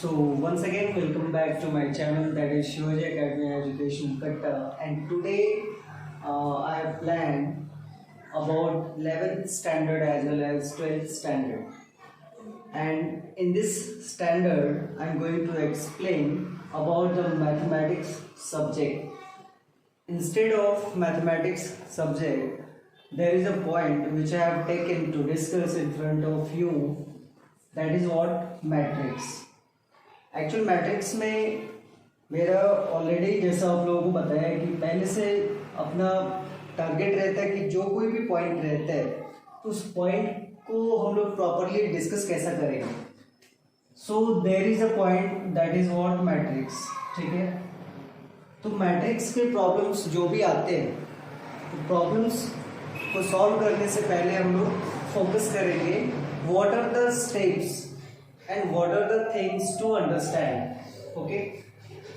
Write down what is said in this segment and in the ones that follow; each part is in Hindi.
So once again, welcome back to my channel, that is Shivaji Academy Education Katta, and today I have planned about 11th standard as well as 12th standard. And in this standard, I am going to explain about the mathematics subject. Instead of mathematics subject, there is a point which I have taken to discuss in front of you, that is what matrix. Actual matrix में मेरा ऑलरेडी जैसा आप लोगों को पता है कि पहले से अपना टारगेट रहता है कि जो कोई भी पॉइंट रहता है तो उस पॉइंट को हम लोग प्रॉपरली डिस्कस कैसा करेंगे. So there is a point that is what matrix. ठीक है, तो मैट्रिक्स के प्रॉब्लम्स जो भी आते हैं तो प्रॉब्लम्स को सॉल्व करने से पहले हम लोग फोकस करेंगे what are the steps and what are the things to understand. Okay,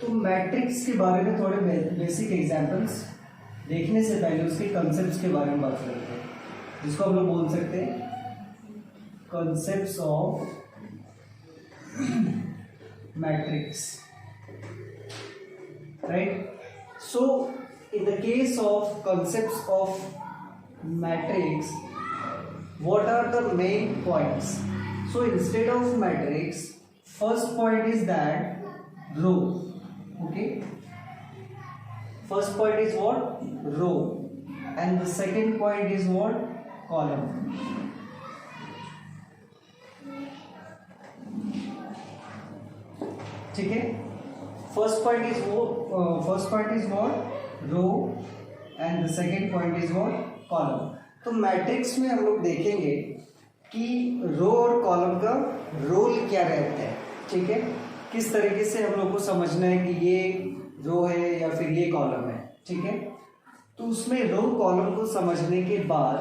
तो मैट्रिक्स के बारे में थोड़े बेसिक एग्जांपल्स देखने से पहले उसके कॉन्सेप्ट्स के बारे में बात करते हैं, जिसको हम लोग बोल सकते हैं concepts of matrix. Right, so in the case of concepts of matrix, what are the main points? So instead of matrix, first point is that row. Okay, first point is what? Row. And the second point is what? Column. ठीक है, first point is what? Row. And the second point is what? Column. तो मैट्रिक्स में हम लोग देखेंगे कि रो और कॉलम का रोल क्या रहता है. ठीक है, किस तरीके से हम लोग को समझना है कि ये रो है या फिर ये कॉलम है. ठीक है, तो उसमें रो कॉलम को समझने के बाद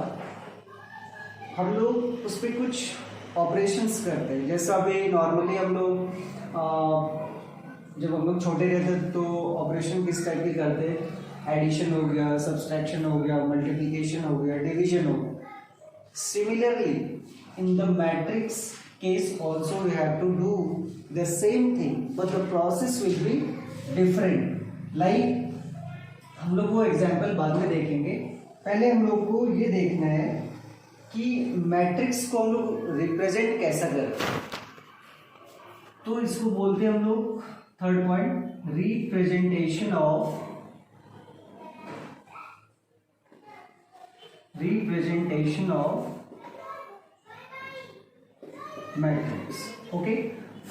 हम लोग उस पर कुछ ऑपरेशंस करते हैं. जैसा अभी नॉर्मली हम लोग जब हम लोग छोटे रहते तो ऑपरेशन किस टाइप के करते हैं, एडिशन हो गया, सब्सट्रैक्शन हो गया, मल्टीप्लिकेशन हो गया, डिवीजन हो गया. Similarly in the matrix case also we have to do the same thing, but the process will be different. Like हम लोग वो एग्जाम्पल बाद में देखेंगे. पहले हम लोग को ये देखना है कि मैट्रिक्स को हम लोग रिप्रेजेंट कैसा करते हैं. तो इसको बोलते हैं हम लोग third point, representation of matrix. Okay,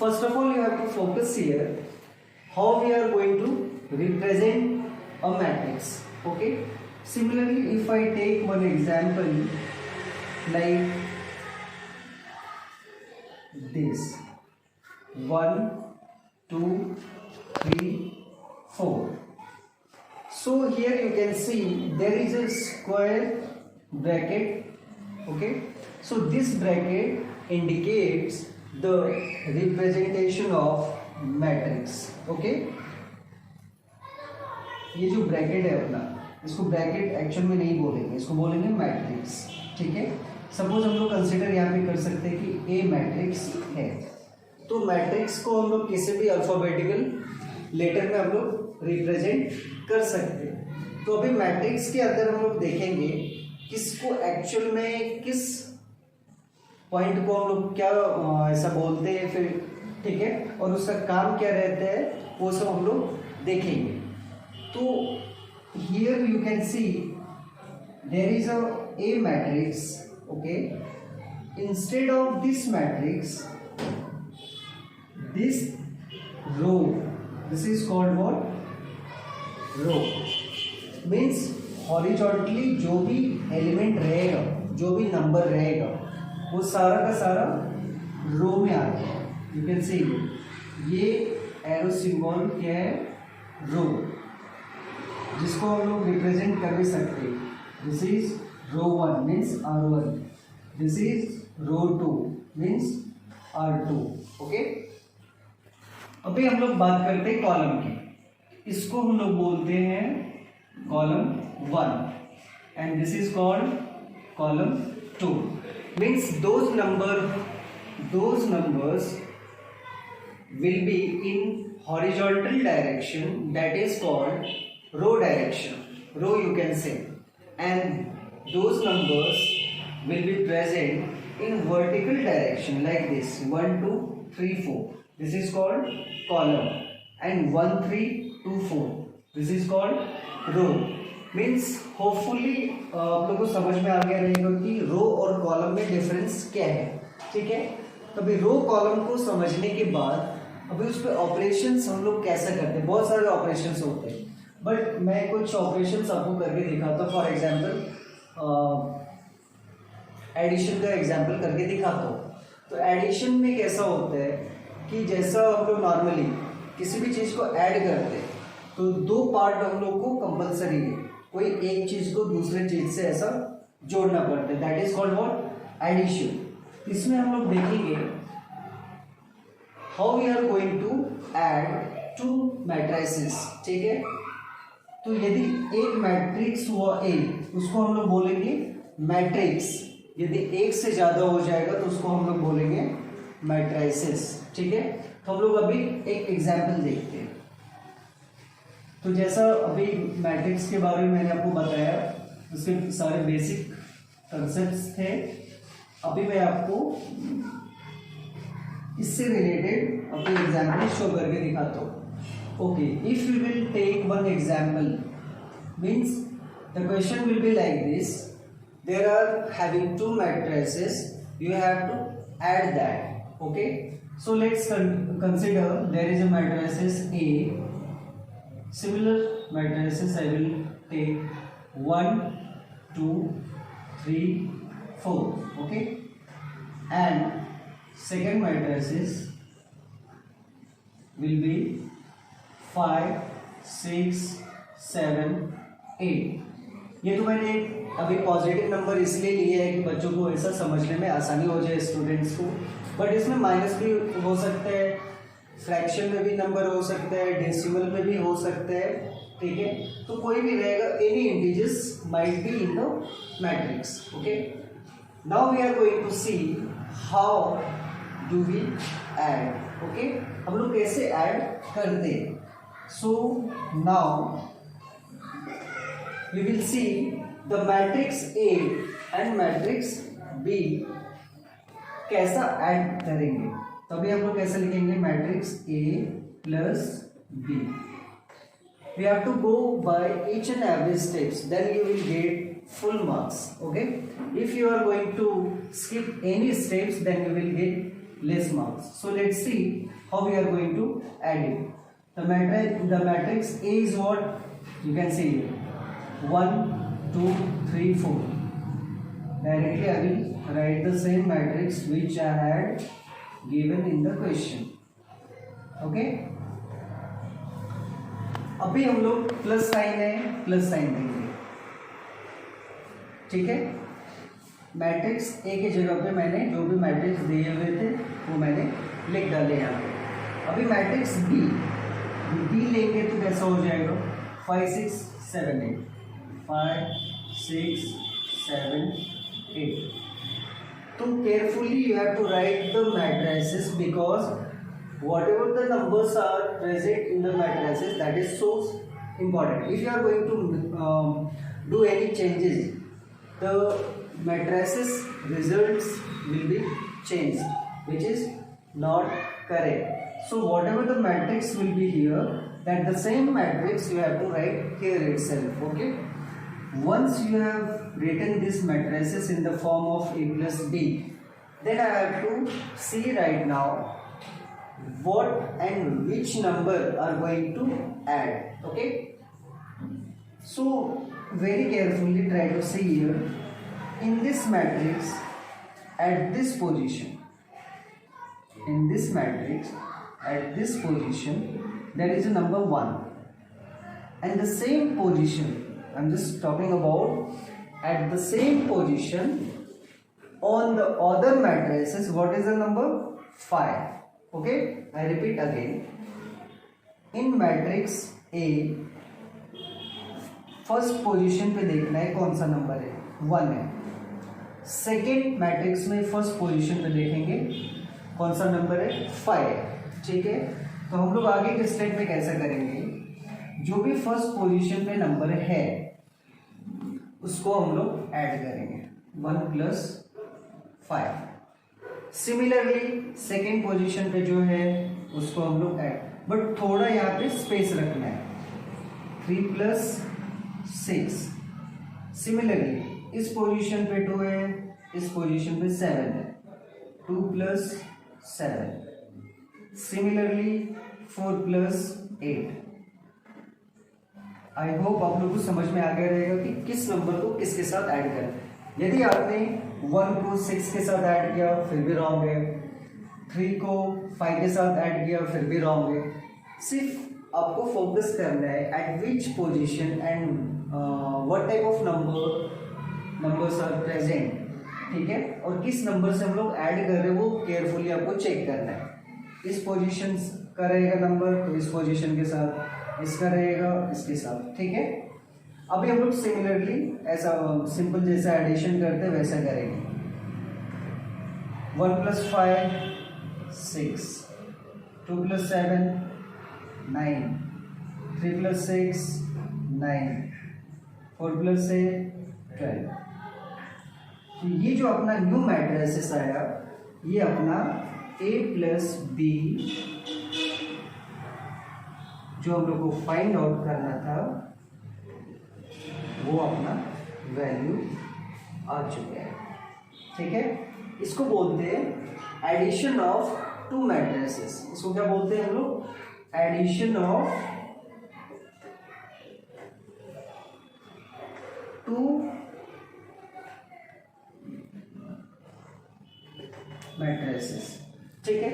first of all you have to focus here how we are going to represent a matrix. Okay, similarly if I take one example like this, 1 2 3 4. So here you can see there is a square bracket. Okay, so this bracket indicates the representation of matrix. Okay, ये जो ब्रैकेट है अपना, इसको ब्रैकेट एक्चुअल में नहीं बोलेंगे, इसको बोलेंगे मैट्रिक्स. ठीक है, सपोज हम लोग कंसिडर यहाँ पे कर सकते हैं कि ए मैट्रिक्स है, तो मैट्रिक्स को हम लोग किसी भी अल्फाबेटिकल लेटर में हम लोग रिप्रेजेंट कर सकते हैं. तो अभी मैट्रिक्स के अंदर हम लोग देखेंगे किसको एक्चुअल में किस पॉइंट को हम लोग क्या ऐसा बोलते हैं फिर. ठीक है, और उसका काम क्या रहता है वो सब हम लोग देखेंगे. तो here you can see there is a A matrix. Okay, instead of this matrix this row, this is called what? Row. Means horizontally जो भी एलिमेंट रहेगा, जो भी नंबर रहेगा, वो सारा का सारा रो में आ गया. यू कैन सी ये एरो सिंबल क्या है? रो, जिसको हम लोग रिप्रेजेंट कर भी सकते हैं. This is row 1 means R1, this is row 2 means R2. Okay, अभी हम लोग बात करते हैं कॉलम की. इसको हम लोग बोलते हैं column 1 and this is called column 2. Means those numbers will be in horizontal direction, that is called row direction, row you can say, and those numbers will be present in vertical direction like this 1 2 3 4, this is called column, and 1 3 2 4, this is called row. Means hopefully आप लोगों को समझ में आ गया रहेगा कि रो और कॉलम में डिफरेंस क्या है, ठीक है। तो अभी रो कॉलम को समझने के बाद अभी उस पर ऑपरेशंस हम लोग कैसे करते हैं, बहुत सारे ऑपरेशंस होते हैं, बट मैं कुछ ऑपरेशंस आपको करके दिखाता हूँ। फॉर एग्जांपल एडिशन का एग्जांपल करके दिखाता हूँ। तो एडिशन में कैसा होता है कि जैसा हम लोग नॉर्मली किसी भी चीज़ को ऐड करते हैं तो दो पार्ट हम लोग को कंपलसरी है, कोई एक चीज को दूसरे चीज से ऐसा जोड़ना पड़ता है, that is called what, addition. इसमें हम लोग देखेंगे how we are going to add two matrices, ठीक है। तो यदि एक मैट्रिक्स हुआ ए, उसको हम लोग बोलेंगे मैट्रिक्स, यदि एक से ज्यादा हो जाएगा तो उसको हम लोग बोलेंगे मैट्रिसेस, ठीक है। तो हम लोग अभी एक एग्जाम्पल देखते हैं। तो जैसा अभी मैट्रिक्स के बारे में मैंने आपको बताया, उसके सारे बेसिक कंसेप्ट्स थे। अभी मैं आपको इससे रिलेटेड अपने एग्जाम्पल शो करके दिखाता हूँ। Okay, if you will take one example, means the question will be like this, there are having two matrices, you have to add that. Okay, so let's consider there is a matrices A, similar matrices I will take 1 2 3 4, okay, and second matrices will be 5 6 7 8। ये तो मैंने अभी पॉजिटिव नंबर इसलिए लिए है कि बच्चों को ऐसा समझने में आसानी हो जाए स्टूडेंट्स को, बट इसमें माइनस भी हो सकता है, फ्रैक्शन में भी नंबर हो सकता है, डेसिमल में भी हो सकता है, ठीक है। तो कोई भी रहेगा, any integers might be in the matrix. Okay, now we are going to see how do we add. Okay, हम लोग कैसे ऐड करते हैं। So now we will see the matrix A and matrix B कैसा ऐड करेंगे। तभी हम लोग कैसे लिखेंगे, matrix A plus B. We have to go by each and every steps, then you will get full marks. Okay, if you are going to skip any steps, then you will get less marks. So let's see how we are going to add it. The matrix A is what you can see here, 1 2 3 4. Directly I will write the same matrix which I had given in the question. Okay, अभी हम लोग प्लस साइन है, प्लस साइन देंगे, ठीक है। मैट्रिक्स ए की जगह पे मैंने जो भी मैट्रिक्स दिए हुए थे वो मैंने लिख डाले यहाँ पे। अभी मैट्रिक्स बी लेंगे तो कैसा हो जाएगा, 5 6 7 8, 5 6 7 8। तो carefully you have to write the matrices, because whatever the numbers are present in the matrices, that is so important. If you are going to do any changes, the matrices results will be changed, which is not correct. So whatever the matrix will be here, that the same matrix you have to write here itself. Okay, once you have written these matrices in the form of A plus B, then I have to see right now what and which number are going to add. Okay, so very carefully try to see here, in this matrix at this position, in this matrix at this position there is a number 1, and the same position, I'm just talking about at the same position on the other matrices, what is the number 5. Okay, I repeat again, in matrix A first position पे देखना है कौन सा नंबर है, 1 है। सेकेंड मैट्रिक्स में फर्स्ट पोजीशन पे देखेंगे कौन सा नंबर है, 5 है। ठीक है। तो हम लोग आगे के स्टेप में कैसा करेंगे, जो भी फर्स्ट पोजीशन पे नंबर है उसको हम लोग ऐड करेंगे 1 + 5। सिमिलरली सेकेंड पोजीशन पे जो है उसको हम लोग ऐड, बट थोड़ा यहाँ पे स्पेस रखना है, 3 + 6। सिमिलरली इस पोजीशन पे 2 है, इस पोजीशन पे 7 है, 2 + 7। सिमिलरली 4 + 8। आई होप आप लोगों को समझ में आ गया रहेगा कि किस नंबर को किसके साथ ऐड करें। यदि आपने 1 को 6 के साथ ऐड किया फिर भी रॉन्ग है, 3 को 5 के साथ ऐड किया फिर भी रॉन्ग है। सिर्फ आपको फोकस करना है at which position and what type of numbers are present, ठीक है। और किस नंबर से हम लोग ऐड कर रहे हैं वो केयरफुली आपको चेक करना है। इस पोजीशन का रहेगा नंबर तो इस पोजीशन के साथ, इसका रहेगा इसके साथ, ठीक है। अभी हम लोग सिमिलरली ऐसा सिंपल जैसा एडिशन करते हैं वैसा करेंगे। 1 + 5 6, 2 + 7 9, 3 + 6 9, 4 + 8 12। तो ये जो अपना न्यू मैट्रिसेस आया, ये अपना A + B जो हम लोग को फाइंड आउट करना था वो अपना वैल्यू आ चुका है, ठीक है। इसको बोलते हैं एडिशन ऑफ 2 मैट्रिसेस। इसको क्या बोलते हैं हम लोग, एडिशन ऑफ 2 मैट्रिसेस, ठीक है।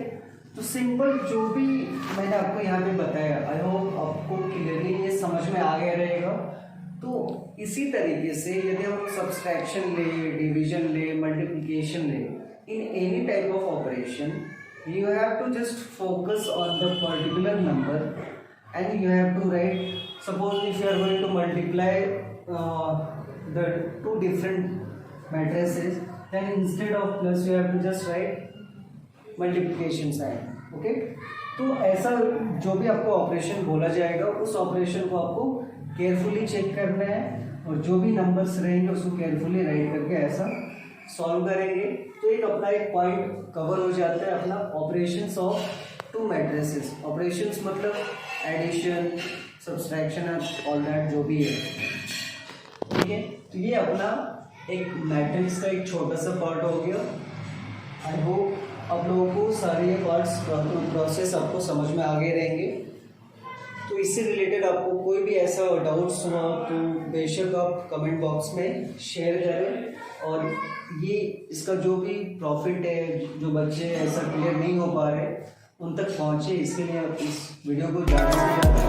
तो सिंपल जो भी मैंने आपको यहाँ पे बताया, आई होप आपको क्लियरली ये समझ में आ गया रहेगा। तो इसी तरीके से यदि हम सब्सट्रैक्शन ले, डिवीजन ले, मल्टीप्लिकेशन ले, in any type of operation you have to just focus on the particular number and you have to write, suppose if you are going to multiply the 2 different matrices, then instead of plus you have to just write multiplication sign, okay। तो ऐसा जो भी आपको ऑपरेशन बोला जाएगा उस ऑपरेशन को आपको केयरफुली चेक करना है और जो भी नंबर्स रहेंगे उसको केयरफुली राइट करके ऐसा सॉल्व करेंगे। तो एक अपना एक पॉइंट कवर हो जाता है अपना ऑपरेशंस ऑफ 2 मैट्रिसेस। ऑपरेशंस मतलब एडिशन, सब्सट्रैक्शन, ऑल दैट जो भी है, ठीक है। तो ये अपना एक मैट्रिक्स का एक छोटा सा पार्ट हो गया। आई होप आप लोगों को सारे पार्ट्स प्रोसेस आपको समझ में आ गए रहेंगे। तो इससे रिलेटेड आपको कोई भी ऐसा डाउट्स हुआ तो बेशक आप कमेंट बॉक्स में शेयर करें। और ये इसका जो भी प्रॉफिट है, जो बच्चे ऐसा क्लियर नहीं हो पा रहे उन तक पहुँचे, इसके लिए आप इस वीडियो को ज़्यादा से ज़्यादा